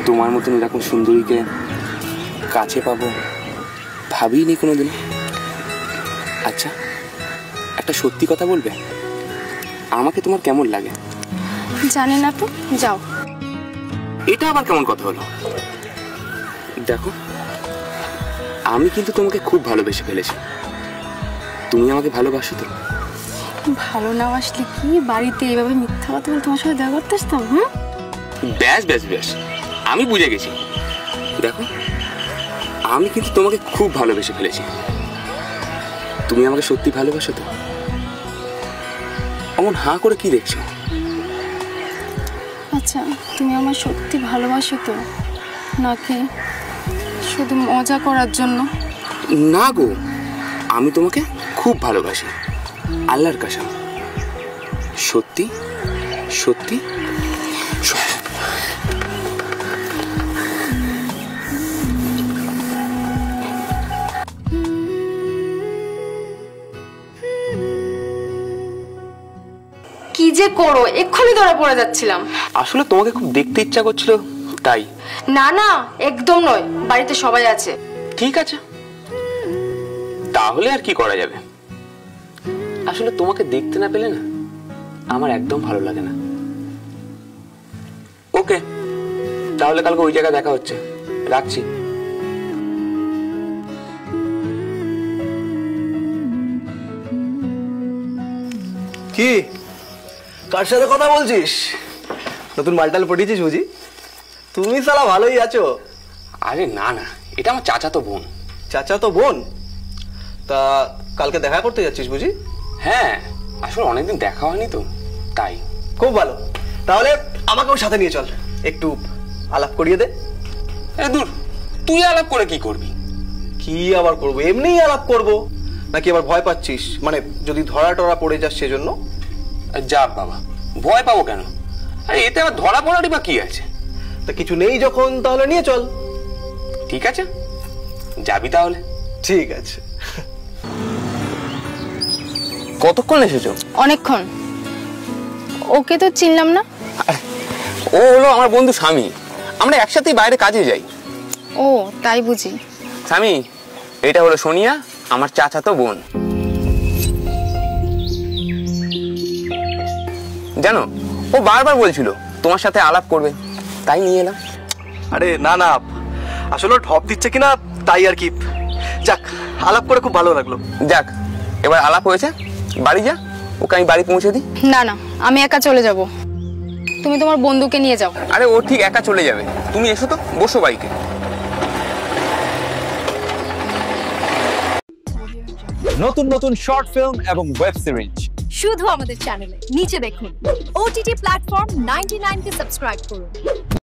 তোমার মতন এরকম সুন্দরীকে কাছে পাবো ভাবিনি কোনোদিন। আচ্ছা, একটা সত্যি কথা বলবে, আমাকে তোমার কেমন লাগে? জানি না তো, যাও। এটা আবার কেমন কথা হলো? দেখো, আমি কিন্তু তোমাকে খুব ভালোবেসে ফেলেছি। তুমি আমাকে ভালোবাসো তো? ভালো না আসলে কি বাড়িতে এইভাবে মিথ্যা কথা বলে তোমার সাথে দেখা করতে আসতাম? ব্যাস ব্যাস ব্যাস, আমি বুঝে গেছি। দেখো, আমি কিন্তু তোমাকে খুব ভালোবেসে ফেলেছি। তুমি আমাকে সত্যি ভালোবাসো তো? অমন হাঁ করে কি দেখছো? আচ্ছা, তুমি আমার সত্যি ভালোবাসো তো, নাকি শুধু মজা করার জন্য? না গো, আমি তোমাকে খুব ভালোবাসি, আল্লাহর কসম। সত্যি সত্যি। কি যে করো, এক্ষুনি ধরা পড়ে যাচ্ছিলাম। আসলে তোমাকে খুব দেখতে ইচ্ছা করছিল তাই। না না, একদম নয়, বাড়িতে সবাই আছে। ঠিক আছে, তাহলে আর কি করা যাবে। আসলে তোমাকে দেখতে না পেলে না আমার একদম ভালো লাগে না। ওকে, তাহলে কালকে ওই জায়গায় দেখা হচ্ছে, রাখছি। কি, কার সাথে কথা বলছিস? নতুন মালটাল পটিয়েছিস বুঝি? তুমি শালা ভালোই আছো। আরে না না, এটা আমার চাচাতো বোন। চাচাতো বোন? তা কালকে দেখা করতে যাচ্ছিস বুঝি? হ্যাঁ, আসলে অনেকদিন দেখা হয়নি তো তাই। খুব ভালো, তাহলে আমাকেও সাথে নিয়ে চল, একটু আলাপ করিয়ে দে। এ দূর, তুই আলাপ করে কি করবি? কি আবার করবো, এমনিই আলাপ করব। নাকি আবার ভয় পাচ্ছিস, মানে যদি ধরা টরা পড়ে যাস সেজন্য? যাক বাবা, ভয় পাবো কেন? আরে এতে আবার ধরা পড়ারই বা কি আছে? তা কিছু নেই যখন, তাহলে নিয়ে চল। ঠিক আছে, যাবি তাহলে? ঠিক আছে। কতক্ষণ এসেছো? অনেকক্ষণ। ওকে তো চিনলাম না। ও হলো আমার বন্ধু স্বামী, আমরা একসাথেই বাইরে কাজে যাই। ও তাই বুঝি। স্বামী, এটা হলো সোনিয়া, আমার চাচাতো বোন। জানো, ও বারবার বলছিল তোমার সাথে আলাপ করবে, তাই নিয়ে এলাম। আরে না না, আসলে ঢপ দিচ্ছে কিনা তাই আর কি। যাক, আলাপ করে খুব ভালো লাগলো। যাক, এবার আলাপ হয়েছে, বাড়ি যা, ওকে আমি বাড়ি পৌঁছে দিই। না না, আমি একা চলে যাব, তুমি তোমার বন্ধুকে নিয়ে যাও। আরে ও ঠিক একা চলে যাবে, তুমি এসো তো, বসো বাইকে। নতুন নতুন শর্ট ফিল্ম এবং ওয়েব সিরিজ শুধু আমাদের চ্যানেলে, নিচে দেখুন। OTT প্ল্যাটফর্ম 99 কে সাবস্ক্রাইব করুন।